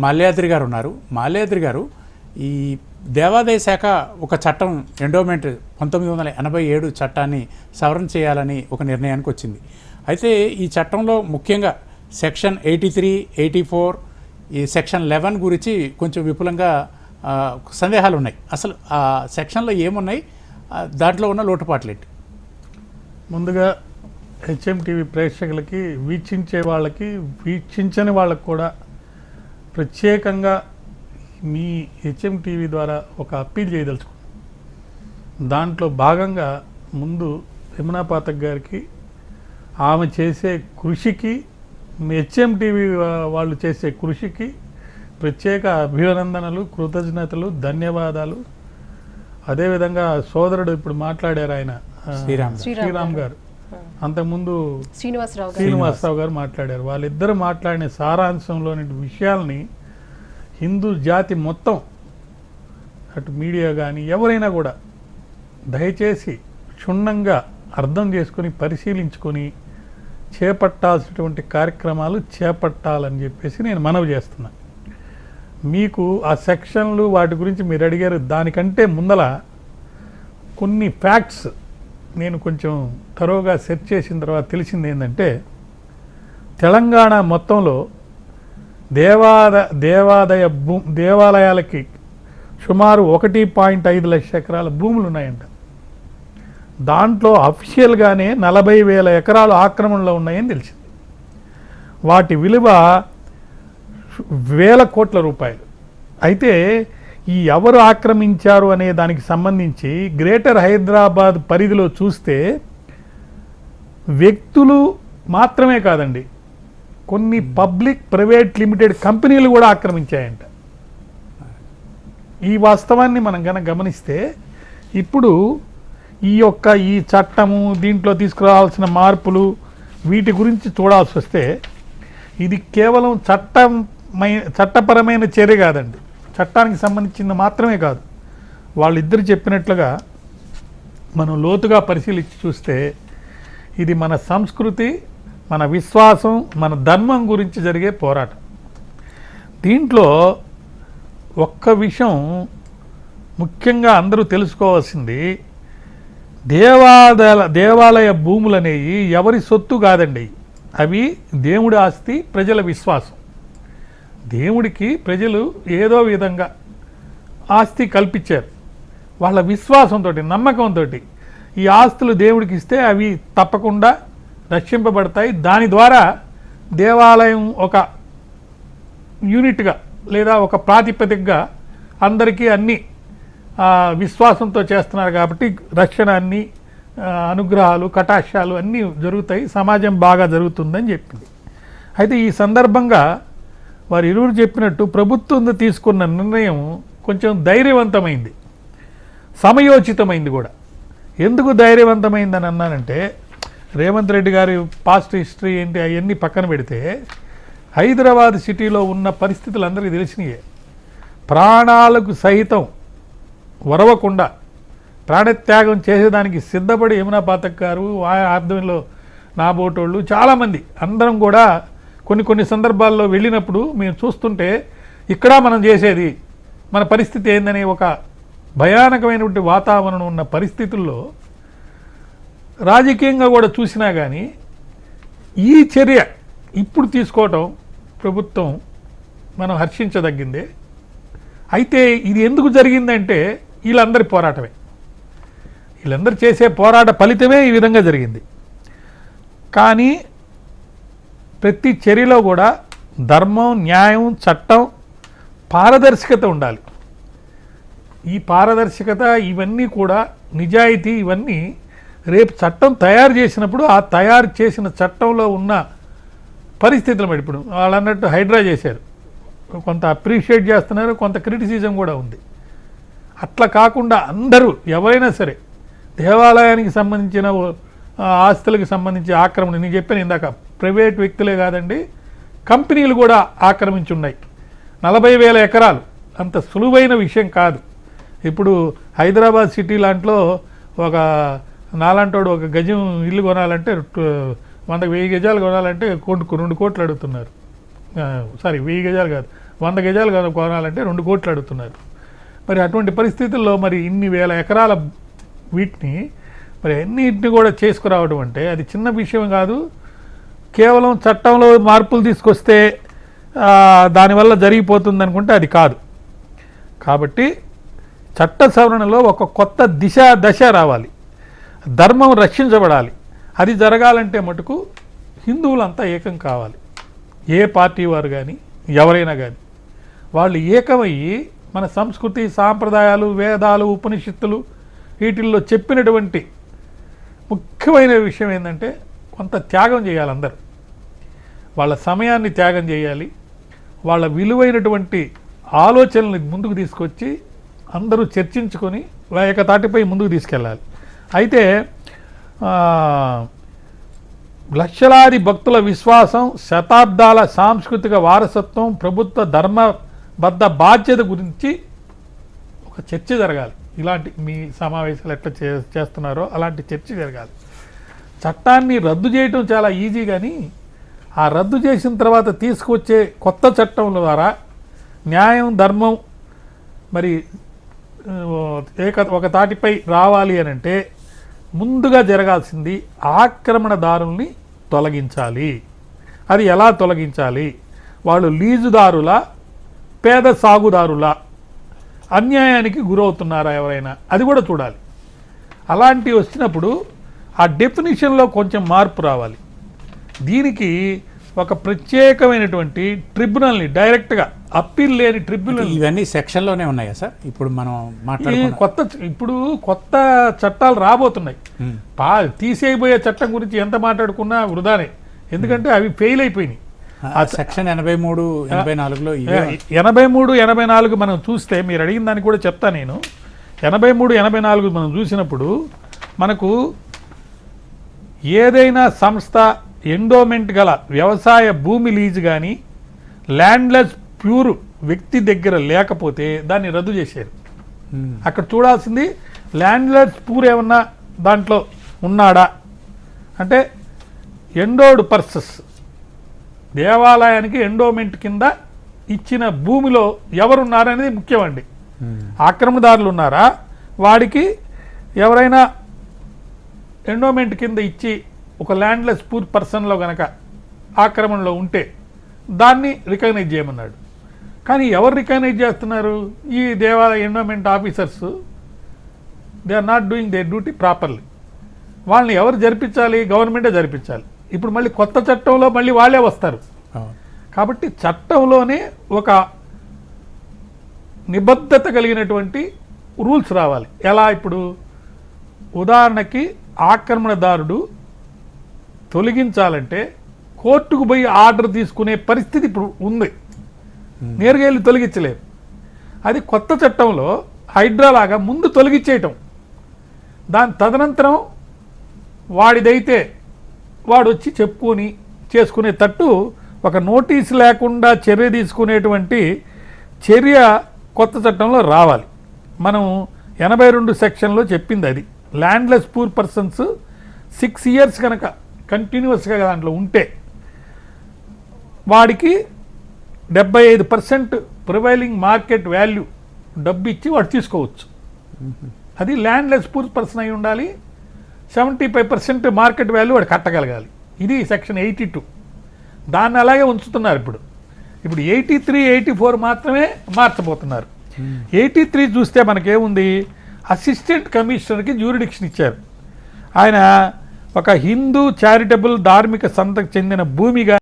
మాల్యాద్రి గారు ఉన్నారు. మాల్యాద్రి గారు, ఈ దేవాదాయ శాఖ ఒక చట్టం ఎండోమెంట్ 1987 చట్టాన్ని సవరణ చేయాలని ఒక నిర్ణయానికి వచ్చింది. అయితే ఈ చట్టంలో ముఖ్యంగా సెక్షన్ 83, 84, ఈ సెక్షన్ 11 గురించి కొంచెం విపులంగా సందేహాలు ఉన్నాయి. అసలు ఆ సెక్షన్లో ఏమున్నాయి, దాంట్లో ఉన్న లోటుపాట్లేంటి? ముందుగా హెచ్ఎంటీవీ ప్రేక్షకులకి, వీక్షించే వాళ్ళకి, వీక్షించని వాళ్ళకి కూడా ప్రత్యేకంగా మీ హెచ్ఎంటీవీ ద్వారా ఒక అప్పీల్ చేయదలుచుకున్నాం. దాంట్లో భాగంగా ముందు యమునా పాఠక్ గారికి, ఆమె చేసే కృషికి, హెచ్ఎంటీవీ వాళ్ళు చేసే కృషికి ప్రత్యేక అభినందనలు, కృతజ్ఞతలు, ధన్యవాదాలు. అదేవిధంగా సోదరుడు ఇప్పుడు మాట్లాడారు ఆయన శ్రీరామ్ గారు, అంతకుముందు శ్రీనివాసరావు గారు మాట్లాడారు. వాళ్ళిద్దరు మాట్లాడిన సారాంశంలోని విషయాల్ని హిందూ జాతి మొత్తం, అటు మీడియా కానీ ఎవరైనా కూడా దయచేసి క్షుణ్ణంగా అర్థం చేసుకొని పరిశీలించుకొని చేపట్టాల్సినటువంటి కార్యక్రమాలు చేపట్టాలని చెప్పేసి నేను మనవి చేస్తున్నా. మీకు ఆ సెక్షన్లు వాటి గురించి మీరు అడిగారు. దానికంటే ముందల కొన్ని ఫ్యాక్ట్స్ నేను కొంచెం తరోగా సెర్చ్ చేసిన తర్వాత తెలిసింది ఏంటంటే, తెలంగాణ మొత్తంలో దేవాలయాలకి సుమారు 1.5 లక్ష ఎకరాల భూములు ఉన్నాయంట. దాంట్లో అఫీషియల్గానే 40,000 ఎకరాలు ఆక్రమణలో ఉన్నాయని తెలిసింది. వాటి విలువ వేల కోట్ల రూపాయలు. అయితే ఈ ఎవరు ఆక్రమించారు అనే దానికి సంబంధించి గ్రేటర్ హైదరాబాద్ పరిధిలో చూస్తే వ్యక్తులు మాత్రమే కాదండి, కొన్ని పబ్లిక్ ప్రైవేట్ లిమిటెడ్ కంపెనీలు కూడా ఆక్రమించాయంట. ఈ వాస్తవాన్ని మనం కనుక గమనిస్తే ఇప్పుడు ఈ చట్టము, దీంట్లో తీసుకురావాల్సిన మార్పులు, వీటి గురించి చూడాల్సి వస్తే ఇది కేవలం చట్టపరమైన చర్య కాదండి, చట్టానికి సంబంధించింది మాత్రమే కాదు. వాళ్ళిద్దరు చెప్పినట్లుగా మనం లోతుగా పరిశీలించి చూస్తే ఇది మన సంస్కృతి, మన విశ్వాసం, మన ధర్మం గురించి జరిగే పోరాటం. దీంట్లో ఒక్క విషయం ముఖ్యంగా అందరూ తెలుసుకోవాల్సింది, దేవాలయ భూములు అనేవి ఎవరి సొత్తు కాదండి. అవి దేవుడి ఆస్తి, ప్రజల విశ్వాసం. దేవుడికి ప్రజలు ఏదో విధంగా ఆస్తి కల్పించారు. వాళ్ళ విశ్వాసంతో, నమ్మకంతో ఈ ఆస్తులు దేవుడికి ఇస్తే అవి తప్పకుండా రక్షింపబడతాయి. దాని ద్వారా దేవాలయం ఒక యూనిట్గా లేదా ఒక ప్రాతిపదికగా అందరికీ అన్ని విశ్వాసంతో చేస్తున్నారు కాబట్టి రక్షణ, అన్ని అనుగ్రహాలు, కటాక్షాలు అన్నీ జరుగుతాయి, సమాజం బాగా జరుగుతుందని చెప్పింది. అయితే ఈ సందర్భంగా వారు ఇరువురు చెప్పినట్టు ప్రభుత్వం తీసుకున్న నిర్ణయం కొంచెం ధైర్యవంతమైంది, సమయోచితమైంది కూడా. ఎందుకు ధైర్యవంతమైందని అన్నానంటే, రేవంత్ రెడ్డి గారి పాస్ట్ హిస్టరీ ఏంటి అవన్నీ పక్కన పెడితే హైదరాబాద్ సిటీలో ఉన్న పరిస్థితులు అందరికీ తెలిసినాయే. ప్రాణాలకు సహితం వరవకుండా ప్రాణత్యాగం చేసేదానికి సిద్ధపడి యమునా పాఠక్ గారు, ఆధ్వర్యంలో నాబోటోళ్ళు చాలామంది అందరం కూడా కొన్ని సందర్భాల్లో వెళ్ళినప్పుడు మేము చూస్తుంటే ఇక్కడ మనం చేసేది, మన పరిస్థితి ఏందనే ఒక భయానకమైనటువంటి వాతావరణం ఉన్న పరిస్థితుల్లో రాజకీయంగా కూడా చూసినా కానీ ఈ చర్య ఇప్పుడు తీసుకోవటం ప్రభుత్వం మనం హర్షించదగ్గిందే. అయితే ఇది ఎందుకు జరిగిందంటే వీళ్ళందరి పోరాటమే, వీళ్ళందరూ చేసే పోరాట ఫలితమే ఈ విధంగా జరిగింది. కానీ ప్రతి చర్యలో కూడా ధర్మం, న్యాయం, చట్టం, పారదర్శకత ఉండాలి. ఈ పారదర్శకత, ఇవన్నీ కూడా నిజాయితీ, ఇవన్నీ రేపు చట్టం తయారు చేసినప్పుడు ఆ తయారు చేసిన చట్టంలో ఉన్న పరిస్థితులు బట్టి, ఇప్పుడు వాళ్ళు అన్నట్టు హైడ్రా చేశారు, కొంత అప్రిషియేట్ చేస్తున్నారు, కొంత క్రిటిసిజం కూడా ఉంది. అట్లా కాకుండా అందరూ ఎవరైనా సరే దేవాలయానికి సంబంధించిన ఆస్తులకు సంబంధించి ఆక్రమణ, నేను చెప్పాను ఇందాక, ప్రైవేట్ వ్యక్తులే కాదండి, కంపెనీలు కూడా ఆక్రమించి ఉన్నాయి. 40,000 ఎకరాలు అంత సులువైన విషయం కాదు. ఇప్పుడు హైదరాబాద్ సిటీ లాంట్లో ఒక నాలాంటోడు ఒక గజం ఇల్లు కొనాలంటే 100,000 గజాలు కొనాలంటే 2 కోట్లు అడుగుతున్నారు. సారీ, 1000 గజాలు కాదు, 100 గజాలు కొనాలంటే 2 కోట్లు అడుగుతున్నారు. మరి అటువంటి పరిస్థితుల్లో మరి ఇన్ని వేల ఎకరాల వీటిని మరి అన్నిటిని కూడా చేసుకురావడం అంటే అది చిన్న విషయం కాదు. కేవలం చట్టంలో మార్పులు తీసుకొస్తే దానివల్ల జరిగిపోతుంది అనుకుంటే అది కాదు. కాబట్టి చట్ట సవరణలో ఒక కొత్త దశ రావాలి, ధర్మం రక్షించబడాలి. అది జరగాలంటే మటుకు హిందువులంతా ఏకం కావాలి. ఏ పార్టీ వారు కానీ ఎవరైనా కానీ వాళ్ళు ఏకమయ్యి మన సంస్కృతి సాంప్రదాయాలు వేదాలు ఉపనిషత్తులు వీటిల్లో చెప్పినటువంటి ముఖ్యమైన విషయం ఏంటంటే కొంత త్యాగం చేయాలి. అందరూ వాళ్ళ సమయాన్ని త్యాగం చేయాలి. వాళ్ళ విలువైనటువంటి ఆలోచనల్ని ముందుకు తీసుకొచ్చి అందరూ చర్చించుకొని ఏకతాటిపై ముందుకు తీసుకెళ్ళాలి. అయితే లక్షలాది భక్తుల విశ్వాసం, శతాబ్దాల సాంస్కృతిక వారసత్వం, ప్రభుత్వ ధర్మబద్ధ బాధ్యత గురించి ఒక చర్చ జరగాలి. ఇలాంటి మీ సమావేశాలు ఎట్లా చేస్తున్నారో అలాంటి చర్చ జరగాలి. చట్టాన్ని రద్దు చేయటం చాలా ఈజీ, కానీ ఆ రద్దు చేసిన తర్వాత తీసుకొచ్చే కొత్త చట్టం ద్వారా న్యాయం ధర్మం మరి ఒక తాటిపై రావాలి అని అంటే ముందుగా జరగాల్సింది ఆక్రమణదారుల్ని తొలగించాలి. అది ఎలా తొలగించాలి? వాళ్ళు లీజుదారుల పేద సాగుదారుల అన్యాయానికి గురవుతున్నారా ఎవరైనా, అది కూడా చూడాలి. అలాంటివి వచ్చినప్పుడు ఆ డెఫినిషన్లో కొంచెం మార్పు రావాలి. దీనికి ఒక ప్రత్యేకమైనటువంటి ట్రిబ్యునల్ని డైరెక్ట్గా అప్పీల్ లేని ట్రిబ్యునల్, ఇవన్నీ సెక్షన్లోనే ఉన్నాయా సార్? ఇప్పుడు మనం ఇప్పుడు కొత్త చట్టాలు రాబోతున్నాయి. తీసేయబోయే చట్టం గురించి ఎంత మాట్లాడుకున్నా వృధానే, ఎందుకంటే అవి ఫెయిల్ అయిపోయినాయి. సెక్షన్ 83, 84లో 83, 84 మనం చూస్తే మీరు అడిగిన దానికి కూడా చెప్తా నేను. 83, 84 మనం చూసినప్పుడు మనకు ఏదైనా సంస్థ ఎండోమెంట్ గల వ్యవసాయ భూమి లీజు కానీ ల్యాండ్లెస్ ప్యూర్ వ్యక్తి దగ్గర లేకపోతే దాన్ని రద్దు చేశారు. అక్కడ చూడాల్సింది ల్యాండ్లెస్ ప్యూర్ ఏమన్నా దాంట్లో ఉన్నాడా అంటే ఎండోడ్ పర్సస్, దేవాలయానికి ఎండోమెంట్ కింద ఇచ్చిన భూమిలో ఎవరున్నారనేది ముఖ్యమండి. ఆక్రమణదారులు ఉన్నారా, వాడికి ఎవరైనా ఎండోమెంట్ కింద ఇచ్చి ఒక ల్యాండ్లెస్ పూర్ పర్సన్లో కనుక ఆక్రమణలో ఉంటే దాన్ని రికగ్నైజ్ చేయమన్నాడు. కానీ ఎవరు రికగ్నైజ్ చేస్తున్నారు? ఈ దేవాలయ endowment officers. They are not doing their duty properly. వాళ్ళని ఎవరు జరిపించాలి? గవర్నమెంటే జరిపించాలి. ఇప్పుడు మళ్ళీ కొత్త చట్టంలో మళ్ళీ వాళ్ళే వస్తారు. కాబట్టి చట్టంలోనే ఒక నిబద్ధత కలిగినటువంటి రూల్స్ రావాలి. ఎలా? ఇప్పుడు ఉదాహరణకి ఆక్రమణదారుడు తొలగించాలంటే కోర్టుకు పోయి ఆర్డర్ తీసుకునే పరిస్థితి ఇప్పుడు ఉంది. నేరుగా వెళ్ళి తొలగించలేరు. అది కొత్త చట్టంలో హైడ్రా లాగా ముందు తొలగించేయటం, దాని తదనంతరం వాడిదైతే వాడు వచ్చి చెప్పుకొని చేసుకునే తట్టు ఒక నోటీస్ లేకుండా చర్య తీసుకునేటువంటి చర్య కొత్త చట్టంలో రావాలి. మనం 82 సెక్షన్లో చెప్పింది అది. ల్యాండ్లెస్ పూర్ పర్సన్స్ 6 ఇయర్స్ కనుక కంటిన్యూస్గా దాంట్లో ఉంటే వాడికి 75% ప్రివైలింగ్ మార్కెట్ వాల్యూ డబ్బు ఇచ్చి వాడు తీసుకోవచ్చు. అది ల్యాండ్లెస్ పూర్ పర్సన్ అయి ఉండాలి. 75% మార్కెట్ వాల్యూ వాడు కట్టగలగాలి. ఇది సెక్షన్ 82. దాన్ని అలాగే ఉంచుతున్నారు. ఇప్పుడు 83, 84 మాత్రమే మార్చబోతున్నారు. 83 చూస్తే మనకేముంది? అసిస్టెంట్ కమిషనర్కి జ్యూరిడిక్షన్ ఇచ్చారు. ఆయన ఒక హిందూ చారిటబుల్ ధార్మిక సంస్థకు చెందిన భూమిగా